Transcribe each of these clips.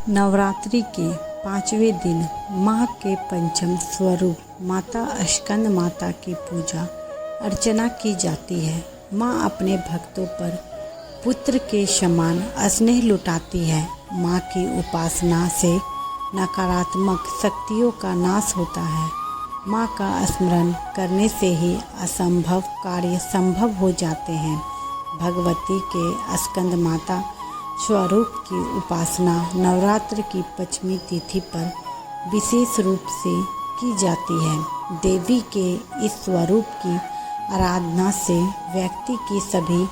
नवरात्रि के 5वें दिन माँ के पंचम स्वरूप माता स्कंद माता की पूजा अर्चना की जाती है। माँ अपने भक्तों पर पुत्र के समान स्नेह लुटाती है। माँ की उपासना से नकारात्मक शक्तियों का नाश होता है। माँ का स्मरण करने से ही असंभव कार्य संभव हो जाते हैं। भगवती के स्कंद माता स्वरूप की उपासना नवरात्र की 5वीं तिथि पर विशेष रूप से की जाती है। देवी के इस स्वरूप की आराधना से व्यक्ति की सभी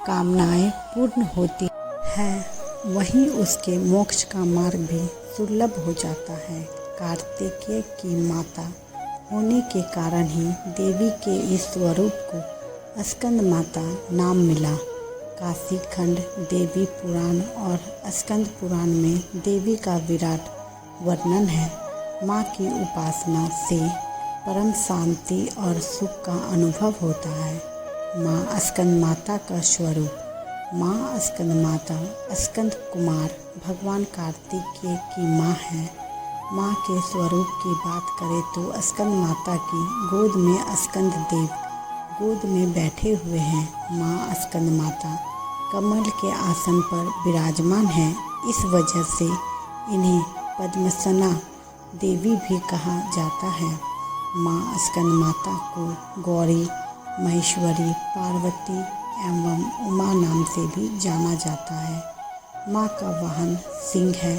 कामनाएं पूर्ण होती हैं, वहीं उसके मोक्ष का मार्ग भी सुलभ हो जाता है। कार्तिकेय की माता होने के कारण ही देवी के इस स्वरूप को स्कंद माता नाम मिला। काशी खंड देवी पुराण और स्कंद पुराण में देवी का विराट वर्णन है। माँ की उपासना से परम शांति और सुख का अनुभव होता है। माँ स्कंद माता का स्वरूप। माँ स्कंद माता स्कंद कुमार भगवान कार्तिकेय की माँ है। माँ के स्वरूप की बात करें तो स्कंद माता की गोद में स्कंद देव गोद में बैठे हुए हैं। माँ स्कंद माता कमल के आसन पर विराजमान है। इस वजह से इन्हें पद्मसना देवी भी कहा जाता है। माँ स्कंद माता को गौरी, महेश्वरी, पार्वती एवं उमा नाम से भी जाना जाता है। माँ का वाहन सिंह है।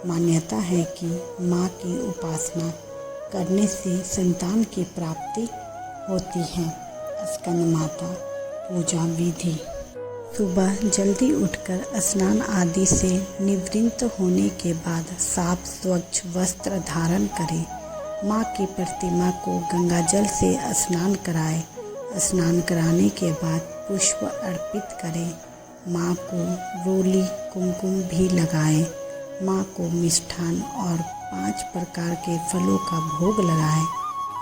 मान्यता है कि माँ की उपासना करने से संतान की प्राप्ति होती है। स्कंद माता पूजा विधि। सुबह जल्दी उठकर स्नान आदि से निवृत्त होने के बाद साफ स्वच्छ वस्त्र धारण करें। माँ की प्रतिमा को गंगाजल से स्नान कराएं। स्नान कराने के बाद पुष्प अर्पित करें। माँ को रोली कुमकुम भी लगाएं। माँ को मिष्ठान और 5 प्रकार के फलों का भोग लगाएं।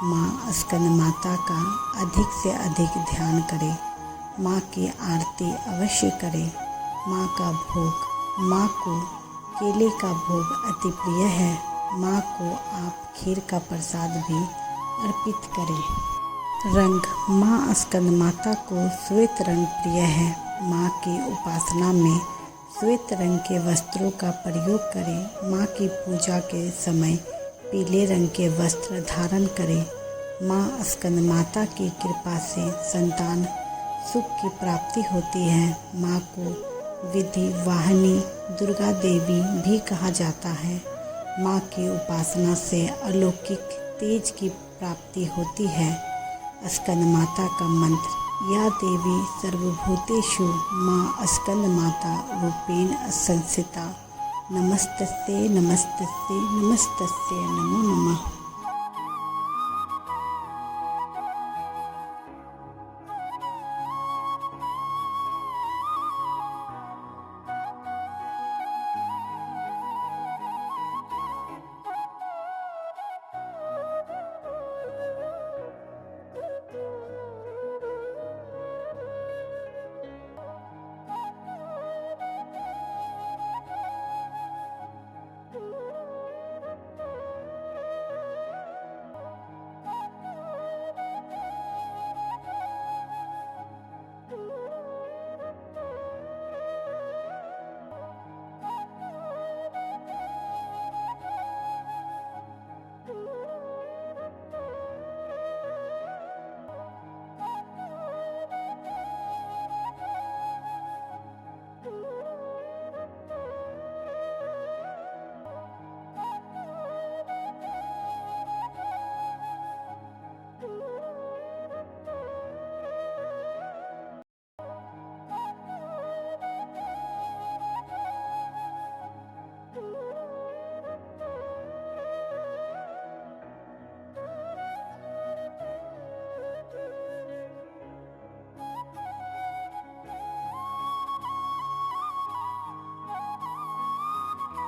माँ स्कंद माता का अधिक से अधिक ध्यान करें। माँ की आरती अवश्य करें। माँ का भोग। माँ को केले का भोग अति प्रिय है। माँ को आप खीर का प्रसाद भी अर्पित करें। रंग। माँ स्कंद माता को श्वेत रंग प्रिय है। माँ की उपासना में श्वेत रंग के वस्त्रों का प्रयोग करें। माँ की पूजा के समय पीले रंग के वस्त्र धारण करें। माँ स्कंद माता की कृपा से संतान सुख की प्राप्ति होती है। माँ को विधि वाहिनी दुर्गा देवी भी कहा जाता है। माँ की उपासना से अलौकिक तेज की प्राप्ति होती है। स्कंद माता का मंत्र। या देवी सर्वभूतेषु माँ स्कंद माता रूपेण संस्थिता। नमस्तस्यै नमस्तस्यै नमस्तस्यै नमो नमः।